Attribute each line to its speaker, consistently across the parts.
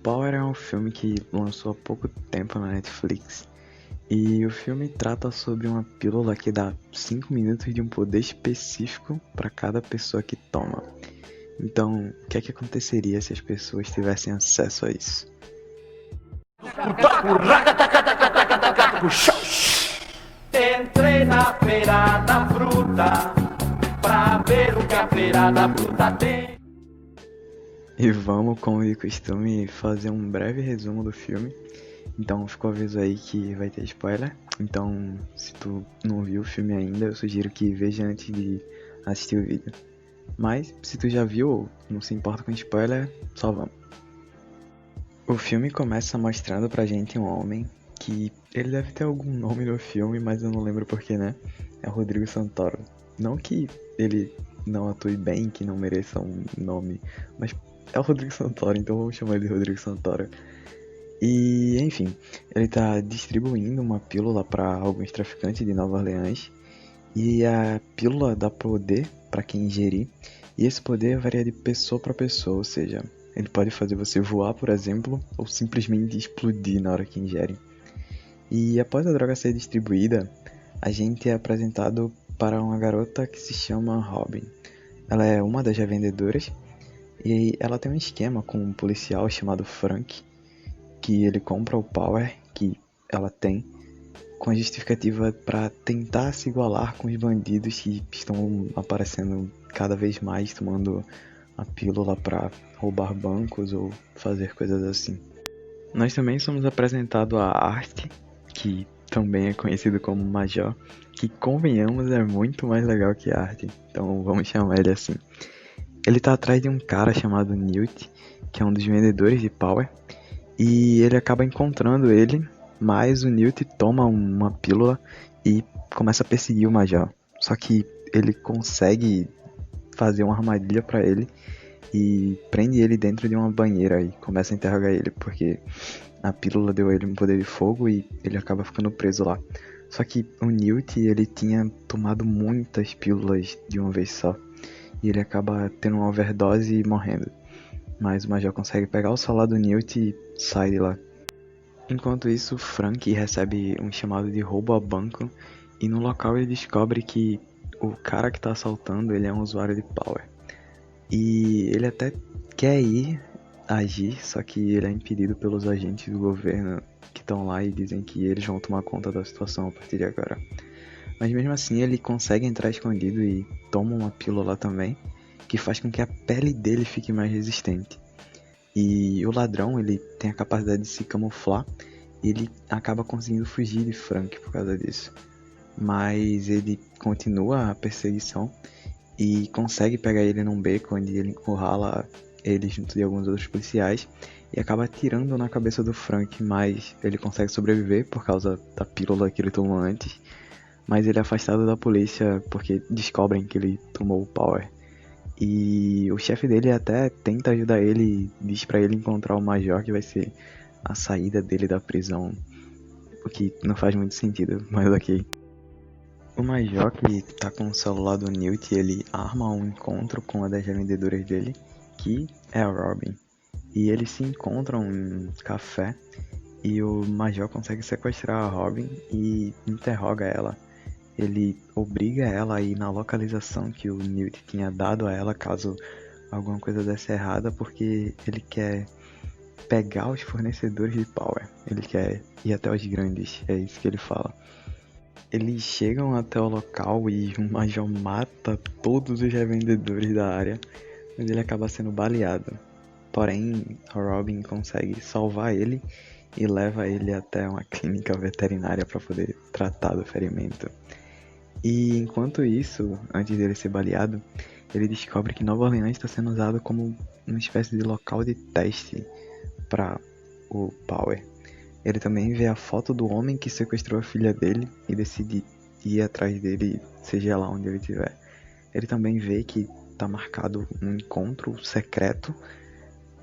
Speaker 1: Power é um filme que lançou há pouco tempo na Netflix. E o filme trata sobre uma pílula que dá 5 minutos de um poder específico para cada pessoa que toma. Então, o que é que aconteceria se as pessoas tivessem acesso a isso?
Speaker 2: Entrei na feira da fruta pra ver o que a feira da fruta tem.
Speaker 1: E vamos, como de costume, fazer um breve resumo do filme. Então, ficou aviso aí que vai ter spoiler. Então, se tu não viu o filme ainda, eu sugiro que veja antes de assistir o vídeo. Mas, se tu já viu ou não se importa com spoiler, só vamos. O filme começa mostrando pra gente um homem que ele deve ter algum nome no filme, mas eu não lembro porquê, né? É o Rodrigo Santoro. Não que ele não atue bem, que não mereça um nome, mas é o Rodrigo Santoro, então vamos chamar ele de Rodrigo Santoro. E, enfim, ele tá distribuindo uma pílula para alguns traficantes de Nova Orleans. E a pílula dá poder para quem ingerir. E esse poder varia de pessoa para pessoa, ou seja, ele pode fazer você voar, por exemplo, ou simplesmente explodir na hora que ingere. E após a droga ser distribuída, a gente é apresentado para uma garota que se chama Robin. Ela é uma das revendedoras e ela tem um esquema com um policial chamado Frank, que ele compra o power que ela tem com a justificativa para tentar se igualar com os bandidos que estão aparecendo cada vez mais, tomando a pílula para roubar bancos ou fazer coisas assim. Nós também somos apresentados a Art, que também é conhecido como Major, que convenhamos é muito mais legal que Art, então vamos chamar ele assim. Ele tá atrás de um cara chamado Newt, que é um dos vendedores de Power, e ele acaba encontrando ele, mas o Newt toma uma pílula e começa a perseguir o Major. Só que ele consegue fazer uma armadilha para ele e prende ele dentro de uma banheira e começa a interrogar ele, porque a pílula deu a ele um poder de fogo e ele acaba ficando preso lá. Só que o Newt, ele tinha tomado muitas pílulas de uma vez só, e ele acaba tendo uma overdose e morrendo. Mas o Major consegue pegar o celular do Newt e sai de lá. Enquanto isso, Frank recebe um chamado de roubo a banco e no local ele descobre que o cara que está assaltando ele é um usuário de Power. E ele até quer ir agir, só que ele é impedido pelos agentes do governo que estão lá e dizem que eles vão tomar conta da situação a partir de agora. Mas mesmo assim ele consegue entrar escondido e toma uma pílula lá também, que faz com que a pele dele fique mais resistente. E o ladrão, ele tem a capacidade de se camuflar e ele acaba conseguindo fugir de Frank por causa disso. Mas ele continua a perseguição e consegue pegar ele num beco onde ele encurrala ele junto de alguns outros policiais e acaba atirando na cabeça do Frank, mas ele consegue sobreviver por causa da pílula que ele tomou antes. Mas ele é afastado da polícia porque descobrem que ele tomou o Power. E o chefe dele até tenta ajudar ele e diz pra ele encontrar o Major, que vai ser a saída dele da prisão. O que não faz muito sentido, mas ok. O Major, que tá com o celular do Newt, ele arma um encontro com uma das revendedoras dele, que é a Robin. E eles se encontram em um café e o Major consegue sequestrar a Robin e interroga ela. Ele obriga ela a ir na localização que o Newt tinha dado a ela caso alguma coisa desse errada, porque ele quer pegar os fornecedores de Power. Ele quer ir até os grandes, é isso que ele fala. Eles chegam até o local e o Major mata todos os revendedores da área, mas ele acaba sendo baleado. Porém, a Robin consegue salvar ele e leva ele até uma clínica veterinária para poder tratar do ferimento. E enquanto isso, antes dele ser baleado, ele descobre que Nova Orleans está sendo usado como uma espécie de local de teste para o Power. Ele também vê a foto do homem que sequestrou a filha dele e decide ir atrás dele, seja lá onde ele estiver. Ele também vê que está marcado um encontro secreto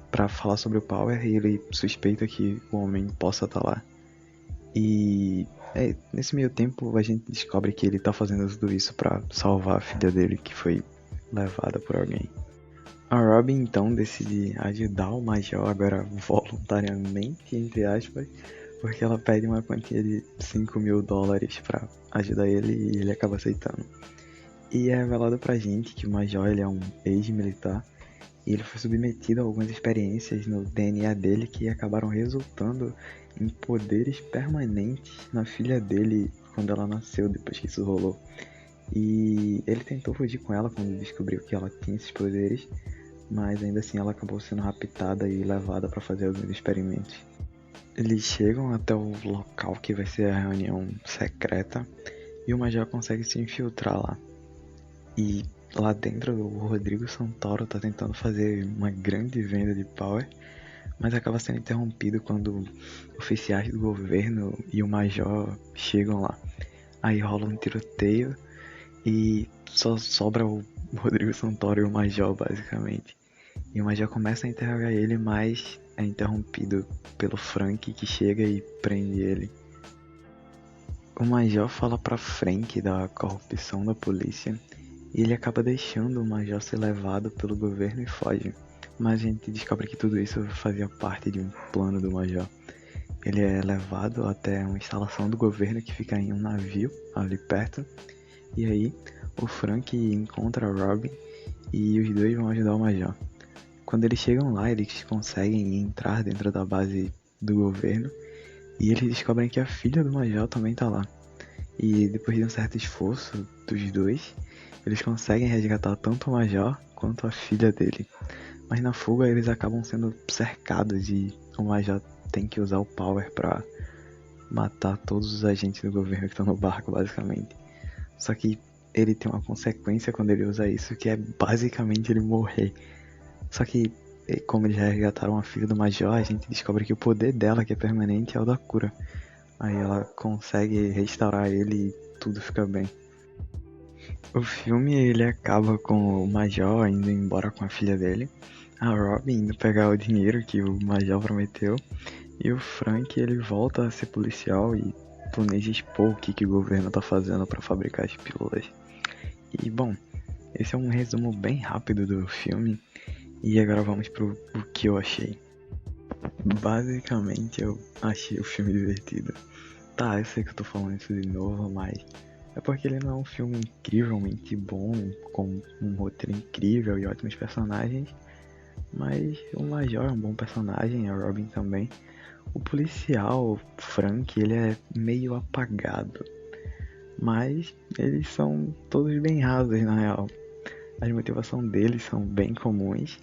Speaker 1: para falar sobre o Power e ele suspeita que o homem possa estar lá. E nesse meio tempo a gente descobre que ele tá fazendo tudo isso pra salvar a filha dele que foi levada por alguém. A Robin então decide ajudar o Major, agora voluntariamente, entre aspas, porque ela pede uma quantia de $5.000 pra ajudar ele e ele acaba aceitando. E é revelado pra gente que o Major ele é um ex-militar e ele foi submetido a algumas experiências no DNA dele que acabaram resultando em poderes permanentes na filha dele quando ela nasceu, depois que isso rolou. E ele tentou fugir com ela quando descobriu que ela tinha esses poderes, mas ainda assim ela acabou sendo raptada e levada para fazer alguns experimentos. Eles chegam até o local que vai ser a reunião secreta e o Major consegue se infiltrar lá. E lá dentro o Rodrigo Santoro tá tentando fazer uma grande venda de Power, mas acaba sendo interrompido quando oficiais do governo e o Major chegam lá. Aí rola um tiroteio e só sobra o Rodrigo Santoro e o Major, basicamente. E o Major começa a interrogar ele, mas é interrompido pelo Frank, que chega e prende ele. O Major fala pra Frank da corrupção da polícia e ele acaba deixando o Major ser levado pelo governo e foge. Mas a gente descobre que tudo isso fazia parte de um plano do Major. Ele é levado até uma instalação do governo que fica em um navio ali perto. E aí o Frank encontra a Robin e os dois vão ajudar o Major. Quando eles chegam lá, eles conseguem entrar dentro da base do governo e eles descobrem que a filha do Major também tá lá. E depois de um certo esforço dos dois, eles conseguem resgatar tanto o Major quanto a filha dele. Mas na fuga eles acabam sendo cercados e o Major tem que usar o Power pra matar todos os agentes do governo que estão no barco, basicamente. Só que ele tem uma consequência quando ele usa isso, que é basicamente ele morrer. Só que, como eles resgataram a filha do Major, a gente descobre que o poder dela, que é permanente, é o da cura. Aí ela consegue restaurar ele e tudo fica bem. O filme ele acaba com o Major indo embora com a filha dele, a Robin indo pegar o dinheiro que o Major prometeu, e o Frank ele volta a ser policial e planeja expor o que o governo tá fazendo para fabricar as pílulas. E bom, esse é um resumo bem rápido do filme. E agora vamos pro o que eu achei. Basicamente eu achei o filme divertido. Tá, eu sei que eu tô falando isso de novo, mas é porque ele não é um filme incrivelmente bom, com um roteiro incrível e ótimos personagens. Mas o Major é um bom personagem, a Robin também. O policial, Frank, ele é meio apagado. Mas eles são todos bem rasos na real. As motivações deles são bem comuns.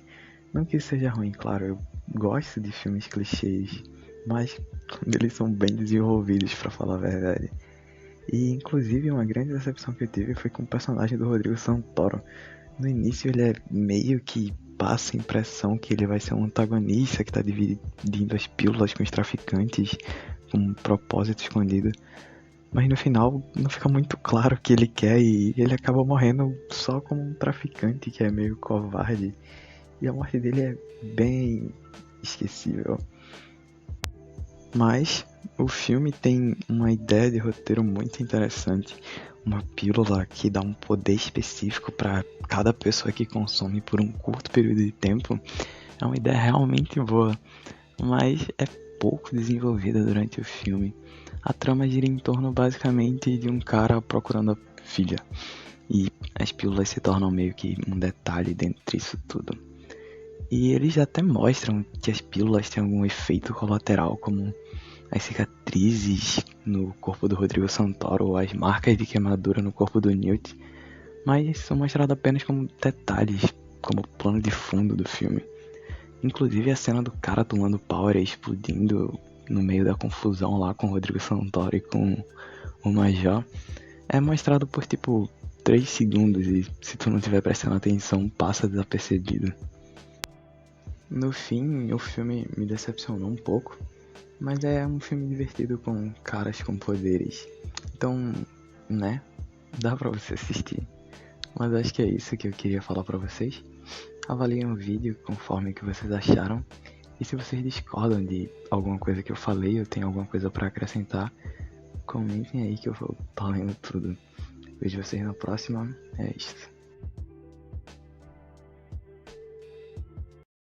Speaker 1: Não que isso seja ruim, claro, eu gosto de filmes clichês, mas quando eles são bem desenvolvidos, pra falar a verdade. E inclusive uma grande decepção que eu tive foi com o personagem do Rodrigo Santoro. No início ele é meio que passa a impressão que ele vai ser um antagonista que tá dividindo as pílulas com os traficantes com um propósito escondido. Mas no final não fica muito claro o que ele quer e ele acaba morrendo só como um traficante que é meio covarde. E a morte dele é bem esquecível. Mas o filme tem uma ideia de roteiro muito interessante. Uma pílula que dá um poder específico para cada pessoa que consome por um curto período de tempo. É uma ideia realmente boa, mas é pouco desenvolvida durante o filme. A trama gira em torno basicamente de um cara procurando a filha. E as pílulas se tornam meio que um detalhe dentro disso tudo. E eles até mostram que as pílulas têm algum efeito colateral, como as cicatrizes no corpo do Rodrigo Santoro ou as marcas de queimadura no corpo do Newt, mas são mostrados apenas como detalhes, como plano de fundo do filme. Inclusive a cena do cara tomando power e explodindo no meio da confusão lá com o Rodrigo Santoro e com o Major é mostrado por tipo 3 segundos e se tu não estiver prestando atenção passa desapercebido. No fim, o filme me decepcionou um pouco, mas é um filme divertido com caras com poderes. Então, né, dá pra você assistir. Mas acho que é isso que eu queria falar pra vocês. Avaliem o vídeo conforme que vocês acharam. E se vocês discordam de alguma coisa que eu falei ou tem alguma coisa pra acrescentar, comentem aí que eu vou estar lendo tudo. Vejo vocês na próxima. É isso.